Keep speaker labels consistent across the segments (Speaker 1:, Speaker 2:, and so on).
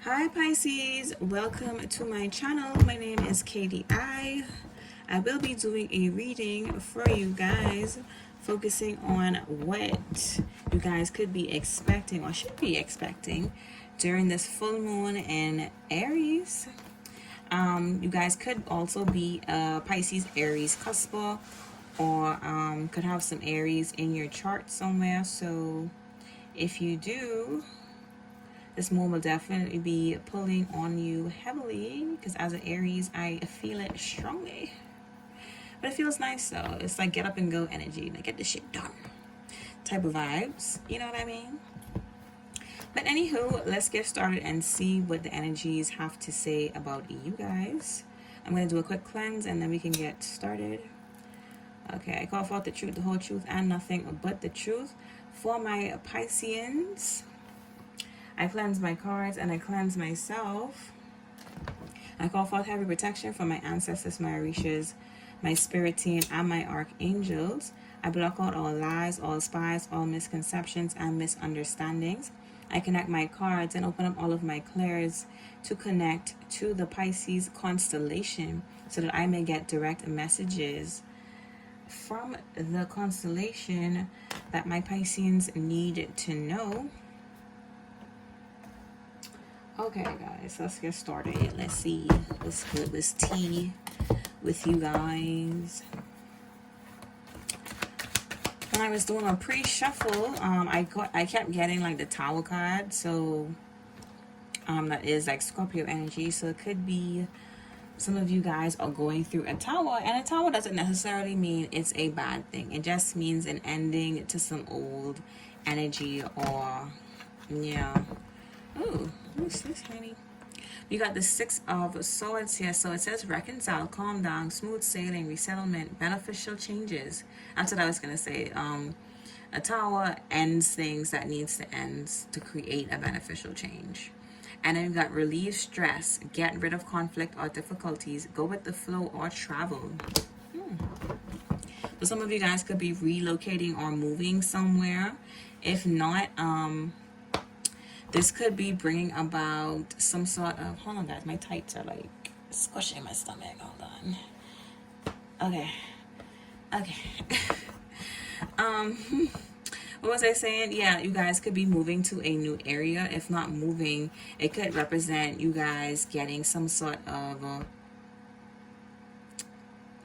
Speaker 1: Hi Pisces, welcome to my channel. My name is Katie. I will be doing a reading for you guys, focusing on what you guys could be expecting or should be expecting during this full moon in Aries. You guys could also be a Pisces Aries cusper, or could have some Aries in your chart somewhere. So if you do, this moon will definitely be pulling on you heavily, because as an Aries, I feel it strongly. But it feels nice though. It's like get up and go energy, like get this shit done type of vibes. You know what I mean? But anywho, let's get started and see what the energies have to say about you guys. I'm going to do a quick cleanse and then we can get started. Okay, I call forth the truth, the whole truth, and nothing but the truth for my Pisceans. I cleanse my cards and I cleanse myself. I call forth heavy protection from my ancestors, my Orishas, my spirit team, and my archangels. I block out all lies, all spies, all misconceptions, and misunderstandings. I connect my cards and open up all of my clairs to connect to the Pisces constellation so that I may get direct messages from the constellation that my Pisceans need to know. Okay, guys, let's get started. Let's see what's good with tea with you guys. When I was doing a pre-shuffle, I kept getting like the Tower card, so that is like Scorpio energy. So it could be some of you guys are going through a tower, and a tower doesn't necessarily mean it's a bad thing. It just means an ending to some old energy, or yeah. Oh, what's this, honey? You got the Six of Swords here. So it says reconcile, calm down, smooth sailing, resettlement, beneficial changes. That's what I was going to say. A tower ends things that needs to end to create a beneficial change. And then you got relieve stress, get rid of conflict or difficulties, go with the flow, or travel. So some of you guys could be relocating or moving somewhere. If not, this could be bringing about some sort of, hold on guys, my tights are like squishing my stomach, hold on. Okay. What was I saying? Yeah, you guys could be moving to a new area. If not moving, it could represent you guys getting some sort of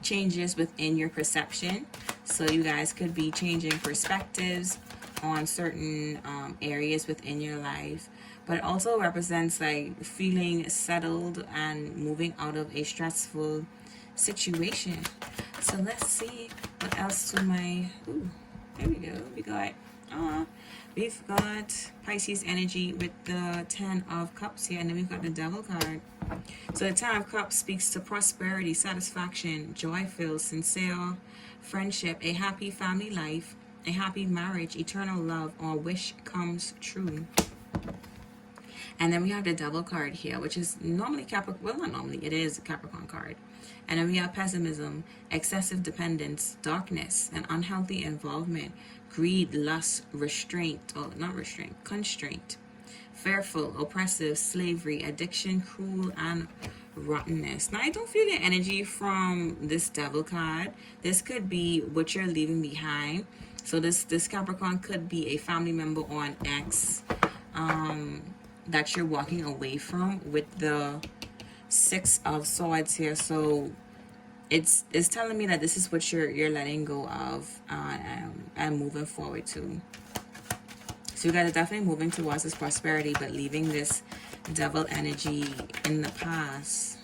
Speaker 1: changes within your perception. So you guys could be changing perspectives on certain areas within your life, but it also represents like feeling settled and moving out of a stressful situation. So let's see what else to my, ooh, there we go. We've got Pisces energy with the 10 of Cups here, and then we've got the Devil card. So the 10 of Cups speaks to prosperity, satisfaction, joy-filled, sincere friendship, a happy family life, a happy marriage, eternal love, or wish comes true. And then we have the Devil card here, which is normally Capricorn. Well, not normally, it is a Capricorn card. And then we have pessimism, excessive dependence, darkness, and unhealthy involvement, greed, lust, restraint, or not restraint, constraint, fearful, oppressive, slavery, addiction, cruel, and rottenness. Now, I don't feel the energy from this Devil card. This could be what you're leaving behind. So this Capricorn could be a family member or an ex that you're walking away from with the Six of Swords here. So it's telling me that this is what you're letting go of and moving forward to. So you guys are definitely moving towards this prosperity, but leaving this Devil energy in the past.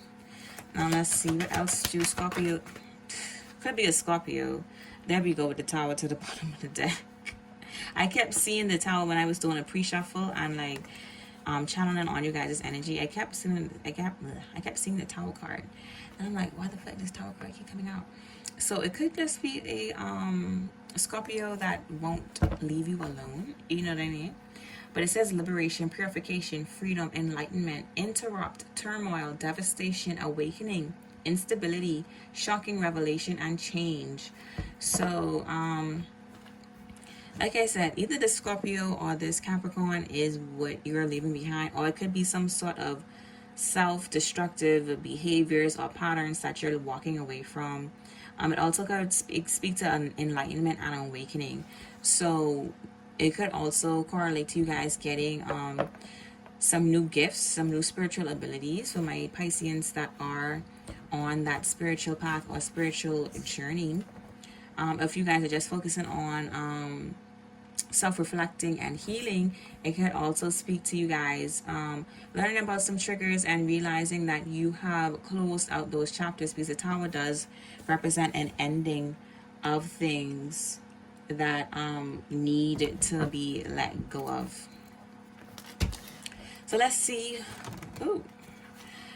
Speaker 1: Now let's see what else do Scorpio. Could be a Scorpio. There we go with the Tower to the bottom of the deck. I kept seeing the Tower when I was doing a pre-shuffle and like channeling on you guys' energy. I kept seeing the Tower card, and I'm like, why the fuck does Tower card keep coming out? So it could just be a Scorpio that won't leave you alone. You know what I mean? But it says liberation, purification, freedom, enlightenment, interrupt, turmoil, devastation, awakening, instability, shocking revelation, and change. So Like I said, either the Scorpio or this Capricorn is what you're leaving behind, or it could be some sort of self-destructive behaviors or patterns that you're walking away from. It also could speak to an enlightenment and awakening. So it could also correlate to you guys getting some new gifts, some new spiritual abilities for my Pisceans that are on that spiritual path or spiritual journey. If you guys are just focusing on self-reflecting and healing, it can also speak to you guys learning about some triggers and realizing that you have closed out those chapters, because the tower does represent an ending of things that need to be let go of. So let's see. Ooh,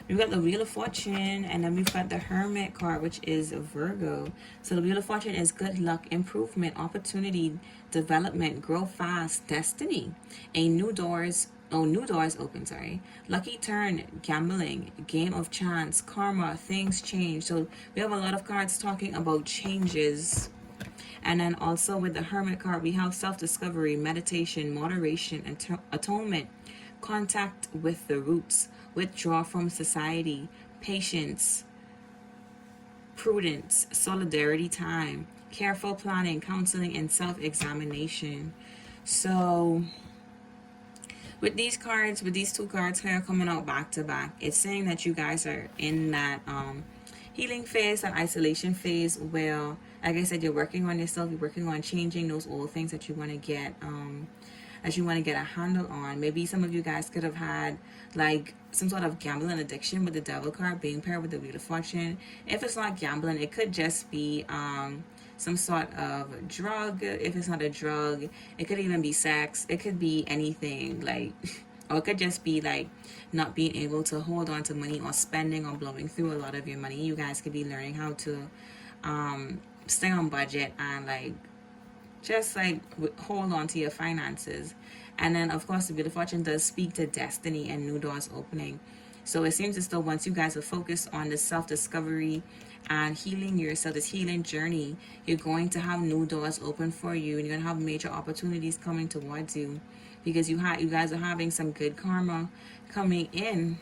Speaker 1: we've got the Wheel of Fortune, and then we've got the Hermit card, which is Virgo. So the Wheel of Fortune is good luck, improvement, opportunity, development, grow fast, destiny, new doors open, sorry, lucky turn, gambling, game of chance, karma, things change. So we have a lot of cards talking about changes. And then also with the Hermit card, we have self-discovery, meditation, moderation, and atonement, contact with the roots, withdraw from society, patience, prudence, solidarity time, careful planning, counseling, and self-examination. So with these cards, with these two cards here coming out back to back, it's saying that you guys are in that healing phase, that isolation phase, where, like I said, you're working on yourself, you're working on changing those old things that you want to get a handle on. Maybe some of you guys could have had like some sort of gambling addiction, with the Devil card being paired with the Wheel of Fortune. If it's not gambling, it could just be some sort of drug. If it's not a drug, it could even be sex. It could be anything, like, or it could just be like not being able to hold on to money, or spending or blowing through a lot of your money. You guys could be learning how to stay on budget and like just like hold on to your finances. And then of course the Wheel of Fortune does speak to destiny and new doors opening. So it seems as though once you guys are focused on this self-discovery and healing yourself, this healing journey, you're going to have new doors open for you, and you're going to have major opportunities coming towards you, because you guys are having some good karma coming in,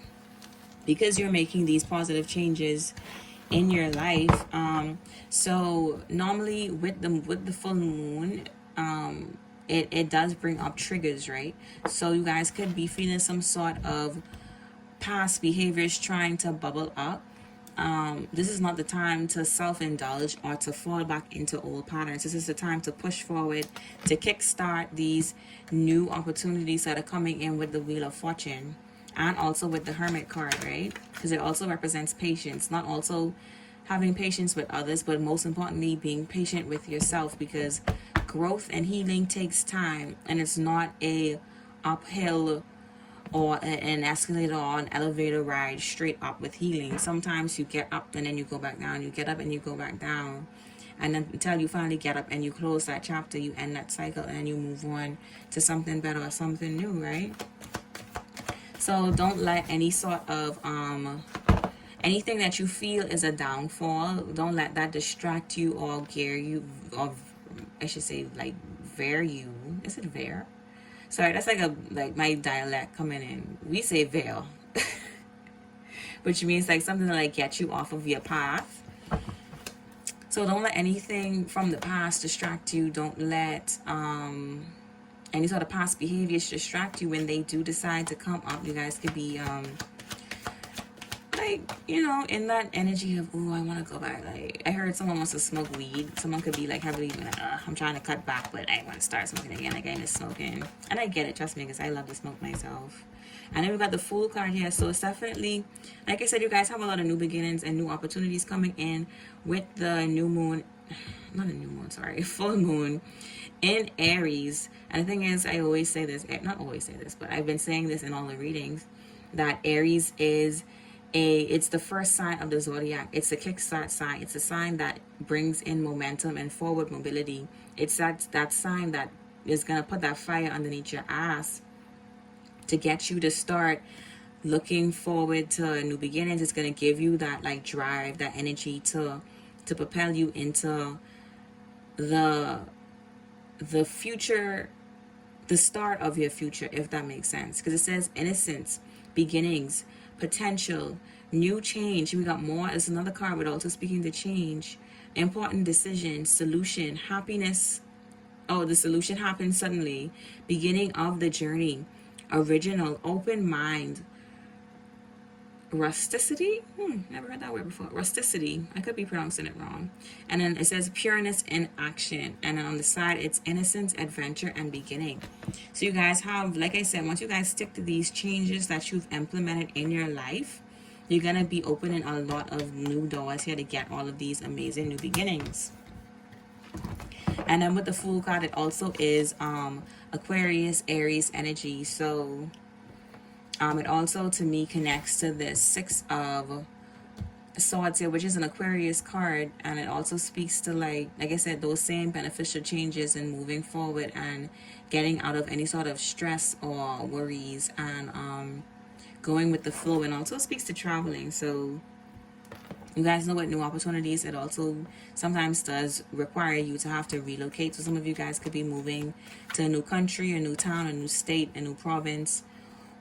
Speaker 1: because you're making these positive changes in your life. So normally with the full moon, it does bring up triggers, right? So you guys could be feeling some sort of past behaviors trying to bubble up. This is not the time to self-indulge or to fall back into old patterns. This is the time to push forward, to kickstart these new opportunities that are coming in with the Wheel of Fortune, and also with the Hermit card, right? Because it also represents patience, not also having patience with others, but most importantly being patient with yourself, because growth and healing takes time, and it's not a uphill or an escalator or an elevator ride straight up with healing. Sometimes you get up and then you go back down, you get up and you go back down, and then until you finally get up and you close that chapter, you end that cycle, and you move on to something better or something new, right? So don't let any sort of anything that you feel is a downfall, don't let that distract you or gear you, or I should say like veer you. Is it veer? Sorry, that's like my dialect coming in. We say veil, which means like something to like get you off of your path. So don't let anything from the past distract you. Don't let any sort of past behaviors distract you when they do decide to come up. You guys could be like, you know, in that energy of, oh, I want to go back. Like, I heard someone wants to smoke weed. Someone could be like heavily like, I'm trying to cut back, but I want to start smoking again. Like, I miss smoking. And I get it, trust me, because I love to smoke myself. And then we got the Fool card here. So it's definitely, like I said, you guys have a lot of new beginnings and new opportunities coming in with the new moon. Not a new moon, sorry. Full moon in Aries. And the thing is, I always say this. Not always say this, but I've been saying this in all the readings, that Aries is it's the first sign of the zodiac. It's the kickstart sign. It's a sign that brings in momentum and forward mobility. It's that sign that is going to put that fire underneath your ass to get you to start looking forward to new beginnings. It's going to give you that like drive, that energy to propel you into the the future, the start of your future, if that makes sense. Because it says innocence, beginnings, potential, new change. We got more. It's another card, but also speaking to change, important decision, solution, happiness. Oh, the solution happens suddenly. Beginning of the journey, original, open mind, rusticity. Never heard that word before. Rusticity. I could be pronouncing it wrong. And then it says pureness in action. And then on the side, it's innocence, adventure, and beginning. So you guys have, like I said, once you guys stick to these changes that you've implemented in your life, you're going to be opening a lot of new doors here to get all of these amazing new beginnings. And then with the Fool card, it also is Aquarius, Aries energy. So it also, to me, connects to this Six of Swords here, which is an Aquarius card. And it also speaks to, like I said, those same beneficial changes and moving forward and getting out of any sort of stress or worries and going with the flow. And also speaks to traveling. So you guys know what new opportunities, it also sometimes does require you to have to relocate. So some of you guys could be moving to a new country, a new town, a new state, a new province,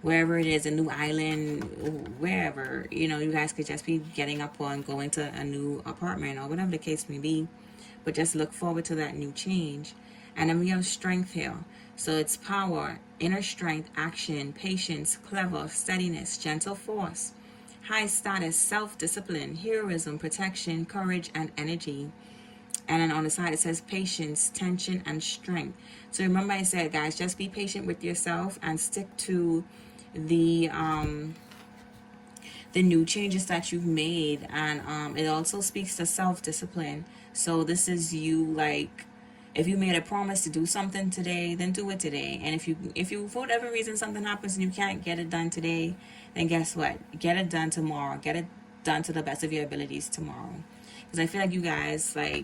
Speaker 1: wherever it is, a new island, wherever. You know, you guys could just be getting up on going to a new apartment or whatever the case may be. But just look forward to that new change. And then we have strength here. So it's power, inner strength, action, patience, clever, steadiness, gentle force, high status, self-discipline, heroism, protection, courage, and energy. And then on the side it says patience, tension, and strength. So remember I said, guys, just be patient with yourself and stick to the new changes that you've made. And it also speaks to self-discipline. So this is you, like, if you made a promise to do something today, then do it today. And if you for whatever reason something happens and you can't get it done today, then guess what? Get it done tomorrow. Get it done to the best of your abilities tomorrow. Because I feel like you guys, like,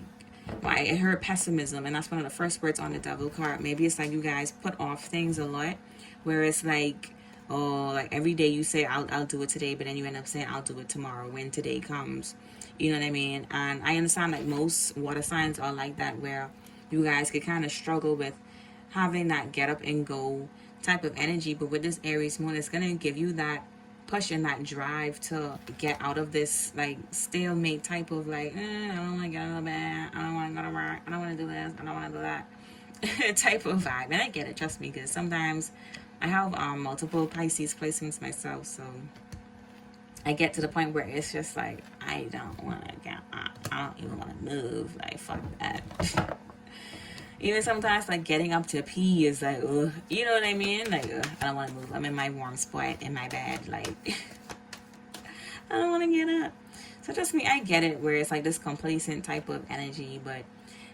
Speaker 1: well, I heard pessimism, and that's one of the first words on the Devil card. Maybe it's like you guys put off things a lot, where it's like, oh, like every day you say I'll do it today, but then you end up saying I'll do it tomorrow when today comes. You know what I mean? And I understand, like, most water signs are like that, where you guys could kind of struggle with having that get up and go type of energy. But with this Aries moon, it's going to give you that push and that drive to get out of this, like, stalemate type of, like, I don't want to get out of bed, I don't want to go to work, I don't want to do this, I don't want to do that type of vibe. And I get it, trust me, because sometimes I have multiple Pisces placements myself. So I get to the point where it's just like, I don't want to get up, I don't even want to move, like, fuck that. Even sometimes, like, getting up to pee is like, ugh. You know what I mean? Like, ugh, I don't want to move. I'm in my warm spot in my bed. Like, I don't want to get up. So trust me, I get it, where it's like this complacent type of energy. But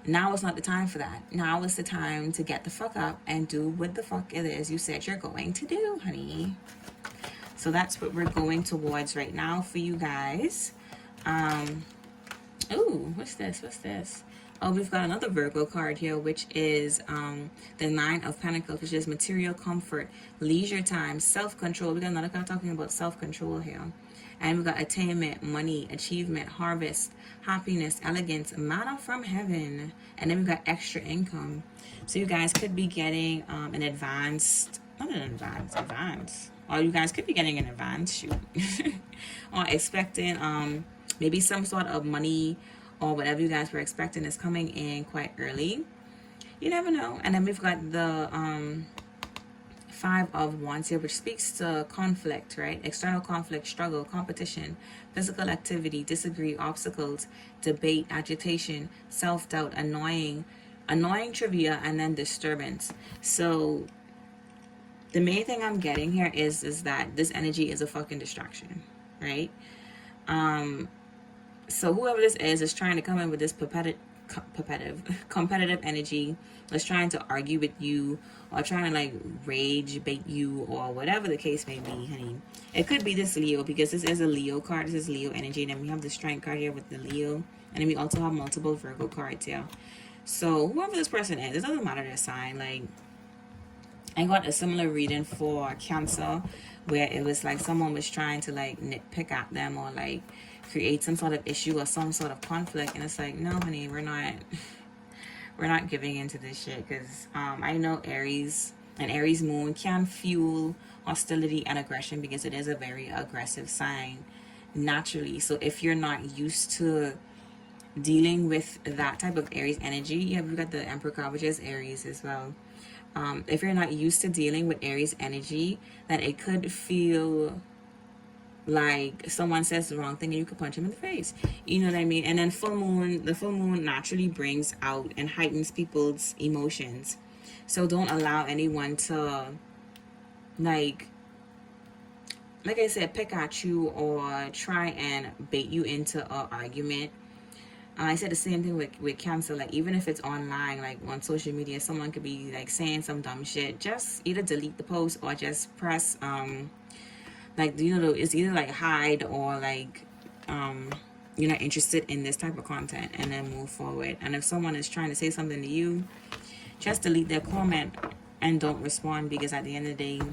Speaker 1: now it's not the time for that. Now is the time to get the fuck up and do what the fuck it is you said you're going to do, honey. So that's what we're going towards right now for you guys. Ooh, what's this? What's this? Oh, we've got another Virgo card here, which is the Nine of Pentacles, which is material comfort, leisure time, self-control. We got another card talking about self-control here. And we got attainment, money, achievement, harvest, happiness, elegance, manna from heaven. And then we got extra income. So you guys could be getting an advanced, not an advance. Or you guys could be getting an advance, shoot. Or expecting maybe some sort of money or whatever you guys were expecting is coming in quite early. You never know. And then we've got the Five of Wands here, which speaks to conflict, right? External conflict, struggle, competition, physical activity, disagree, obstacles, debate, agitation, self-doubt, annoying trivia, and then disturbance. So the main thing I'm getting here is that this energy is a fucking distraction, right? So whoever this is trying to come in with this competitive energy, is trying to argue with you, or trying to, like, rage bait you, or whatever the case may be, honey. It could be this Leo, because this is a Leo card. This is Leo energy. And then we have the Strength card here with the Leo. And then we also have multiple Virgo cards here. So whoever this person is, it doesn't matter their sign. Like, I got a similar reading for Cancer, where it was like someone was trying to, like, nitpick at them, or, like, create some sort of issue or some sort of conflict. And it's like, no, honey, we're we're not giving into this shit, because I know Aries, an Aries moon can fuel hostility and aggression, because it is a very aggressive sign naturally. So if you're not used to dealing with that type of Aries energy, yeah, we've got the Emperor card, which is Aries as well. If you're not used to dealing with Aries energy, then it could feel like someone says the wrong thing and you could punch them in the face. You know what I mean? And then the full moon naturally brings out and heightens people's emotions. So don't allow anyone to, like I said, pick at you or try and bait you into an argument. I said the same thing with Cancer. Like, even if it's online, like on social media, someone could be like saying some dumb shit. Just either delete the post or just press like, you know, it's either like hide or like you're not interested in this type of content, and then move forward. And if someone is trying to say something to you, just delete their comment and don't respond, because at the end of the day,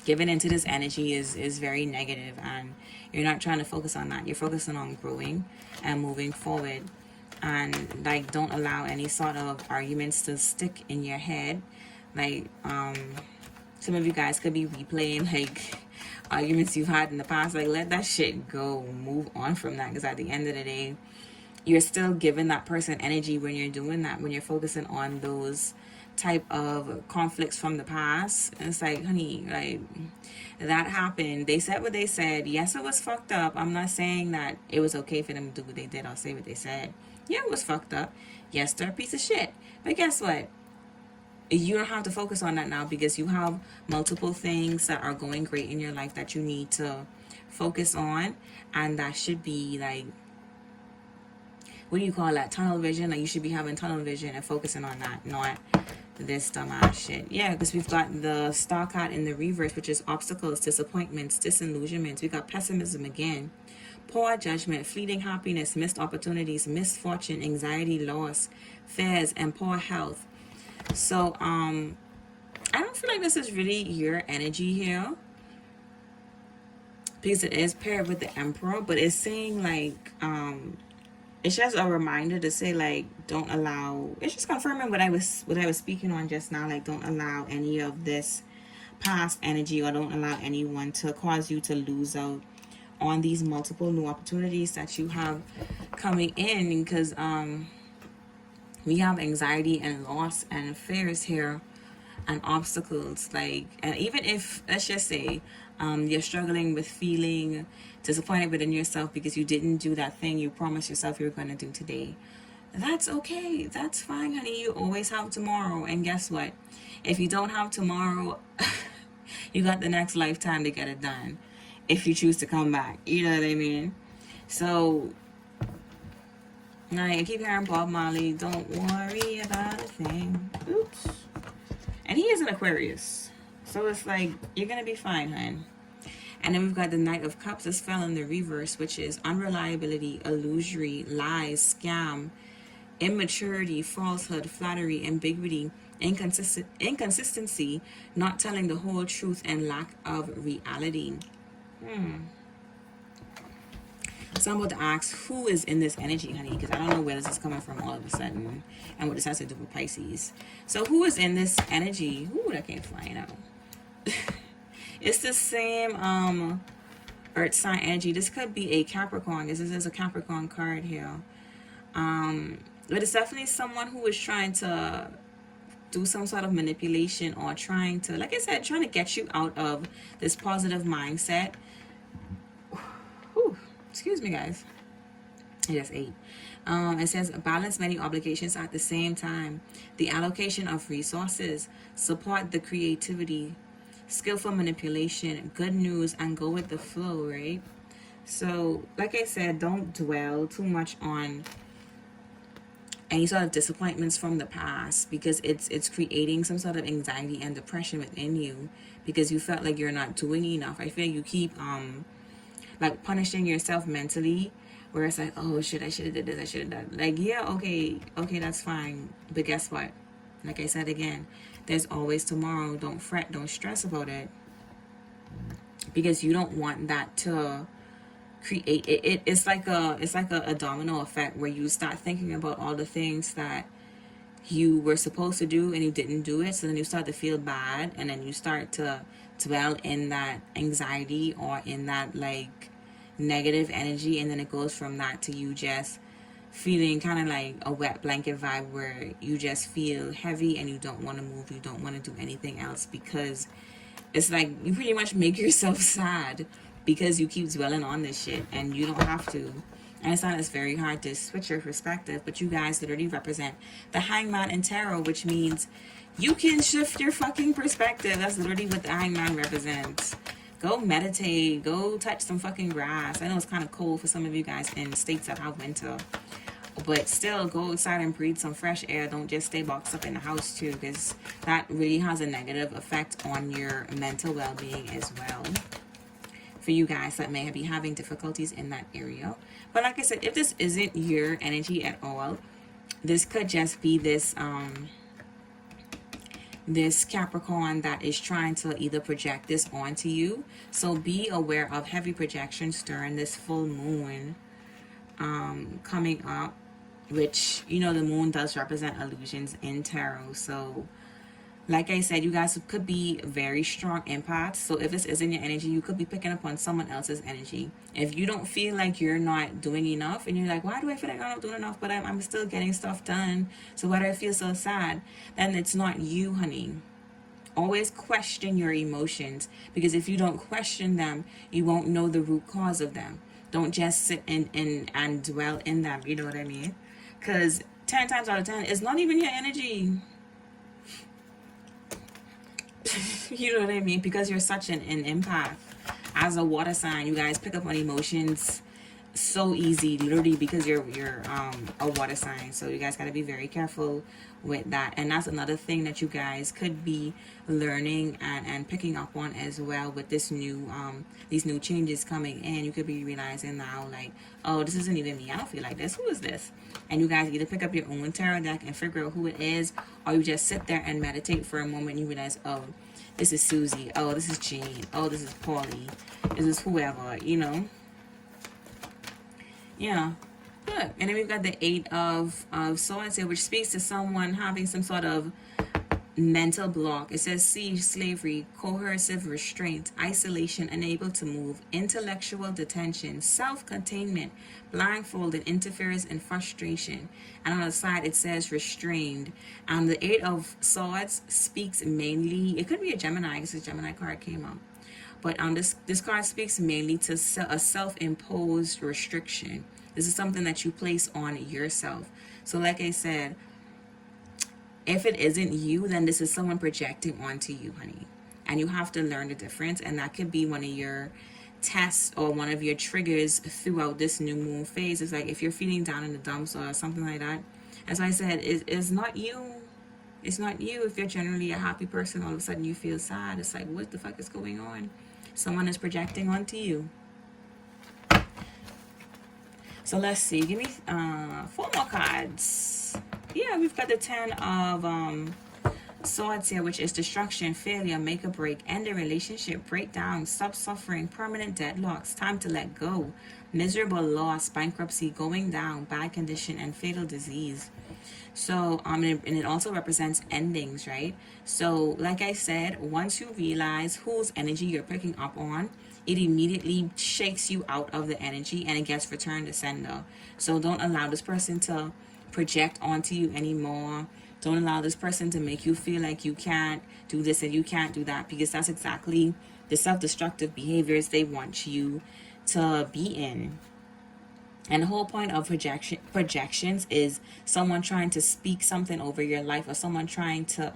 Speaker 1: giving into this energy is very negative, and you're not trying to focus on that. You're focusing on growing and moving forward. And like, don't allow any sort of arguments to stick in your head. Like some of you guys could be replaying like arguments you've had in the past. Like, let that shit go. Move on from that, because at the end of the day, you're still giving that person energy when you're doing that, when you're focusing on those type of conflicts from the past. And it's like, honey, like, that happened. They said what they said. Yes, it was fucked up. I'm not saying that it was okay for them to do what they did or say what they said. Yeah, it was fucked up. Yes, they're a piece of shit. But guess what? You don't have to focus on that now, because you have multiple things that are going great in your life that you need to focus on. And that should be like, what do you call that? Tunnel vision. Like, you should be having tunnel vision and focusing on that, not this dumbass shit. Yeah, because we've got the star card in the reverse, which is obstacles, disappointments, disillusionments. We got pessimism again, poor judgment, fleeting happiness, missed opportunities, misfortune, anxiety, loss, fears, and poor health. So I don't feel like this is really your energy here, because it is paired with the Emperor, but it's saying like it's just a reminder to say, like, don't allow, it's just confirming what I was speaking on just now. Like, don't allow any of this past energy, or don't allow anyone to cause you to lose out on these multiple new opportunities that you have coming in, because we have anxiety and loss and fears here and obstacles. Like, and even if, let's just say, you're struggling with feeling disappointed within yourself because you didn't do that thing you promised yourself you were going to do today, that's okay. That's fine, honey. You always have tomorrow. And guess what? If you don't have tomorrow, you got the next lifetime to get it done, if you choose to come back. You know what I mean? So, I keep hearing Bob Marley, don't worry about a thing. Oops. And he is an Aquarius. So it's like, you're going to be fine, hon. And then we've got the Knight of Cups. This fell in the reverse, which is unreliability, illusory, lies, scam, immaturity, falsehood, flattery, ambiguity, inconsistency, not telling the whole truth, and lack of reality. So I'm about to ask, who is in this energy, honey? Because I don't know where this is coming from all of a sudden, and what this has to do with Pisces. So who is in this energy? Ooh, that came flying out. It's the same earth sign energy. This could be a Capricorn. This is a Capricorn card here. But it's definitely someone who is trying to do some sort of manipulation, or trying to, like I said, trying to get you out of this positive mindset. Whew. Excuse me, guys. I just ate. It says balance many obligations at the same time. The allocation of resources. Support the creativity. Skillful manipulation. Good news, and go with the flow, right? So, like I said, don't dwell too much on any sort of disappointments from the past, because it's creating some sort of anxiety and depression within you, because you felt like you're not doing enough. I feel you keep like punishing yourself mentally, where it's like, oh shit, I should have did this, I should have done. Like, yeah, okay, that's fine, but guess what? Like I said again, there's always tomorrow. Don't fret, don't stress about it, because you don't want that to create it's like a domino effect, where you start thinking about all the things that you were supposed to do and you didn't do it. So then you start to feel bad, and then you start to dwell in that anxiety or in that like negative energy, and then it goes from that to you just feeling kind of like a wet blanket vibe where you just feel heavy and you don't want to move, you don't want to do anything else, because it's like you pretty much make yourself sad because you keep dwelling on this shit and you don't have to. And it's not, it's very hard to switch your perspective, but you guys literally represent the Hangman in tarot, which means you can shift your fucking perspective. That's literally what the Hangman represents. Go meditate, go touch some fucking grass. I know it's kind of cold for some of you guys in states that have winter, but still go outside and breathe some fresh air. Don't just stay boxed up in the house too, because that really has a negative effect on your mental well-being as well, for you guys that may be having difficulties in that area. But like I said, if this isn't your energy at all, this could just be this this Capricorn that is trying to either project this onto you. So be aware of heavy projections during this full moon coming up, which, you know, the moon does represent illusions in tarot. So like I said, you guys could be very strong empaths. So if this isn't your energy, you could be picking up on someone else's energy. If you don't feel like you're not doing enough, and you're like, why do I feel like I'm not doing enough, but I'm still getting stuff done, so why do I feel so sad? Then it's not you, honey. Always question your emotions, because if you don't question them, you won't know the root cause of them. Don't just sit and dwell in them, you know what I mean? Because 10 times out of 10, it's not even your energy. You know what I mean? Because you're such an empath. As a water sign, you guys pick up on emotions so easy, literally, because you're a water sign. So you guys got to be very careful with that. And that's another thing that you guys could be learning and picking up on as well with this new these new changes coming in. You could be realizing now, like, oh, this isn't even me, I don't feel like this, who is this? And you guys either pick up your own tarot deck and figure out who it is, or you just sit there and meditate for a moment and you realize, oh, this is Susie, oh, this is Jane, oh, this is Paulie, this is whoever, you know. Yeah, good. And then we've got the 8 of Swords here, which speaks to someone having some sort of mental block. It says siege, slavery, coercive restraint, isolation, unable to move, intellectual detention, self-containment, blindfolded, interference, and frustration. And on the side it says restrained. The 8 of Swords speaks mainly, it could be a Gemini, because the Gemini card came up. But this card speaks mainly to a self-imposed restriction. This is something that you place on yourself. So like I said, if it isn't you, then this is someone projecting onto you, honey. And you have to learn the difference. And that could be one of your tests or one of your triggers throughout this new moon phase. It's like if you're feeling down in the dumps or something like that. As I said, it's not you. It's not you. If you're generally a happy person, all of a sudden you feel sad. It's like, what the fuck is going on? Someone is projecting onto you. So let's see. Give me 4 more cards. Yeah, we've got the 10 of Swords here, which is destruction, failure, make a break, end a relationship, breakdown, stop suffering, permanent deadlocks, time to let go, miserable loss, bankruptcy, going down, bad condition, and fatal disease. So and it also represents endings, right? So like I said, once you realize whose energy you're picking up on, it immediately shakes you out of the energy and it gets returned to sender. So don't allow this person to project onto you anymore. Don't allow this person to make you feel like you can't do this and you can't do that, because that's exactly the self-destructive behaviors they want you to be in. And the whole point of projections is someone trying to speak something over your life, or someone trying to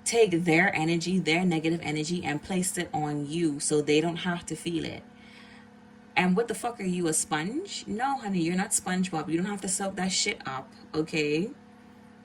Speaker 1: take their energy, their negative energy, and place it on you so they don't have to feel it. And what the fuck are you, a sponge? No, honey, you're not SpongeBob. You don't have to soak that shit up, okay?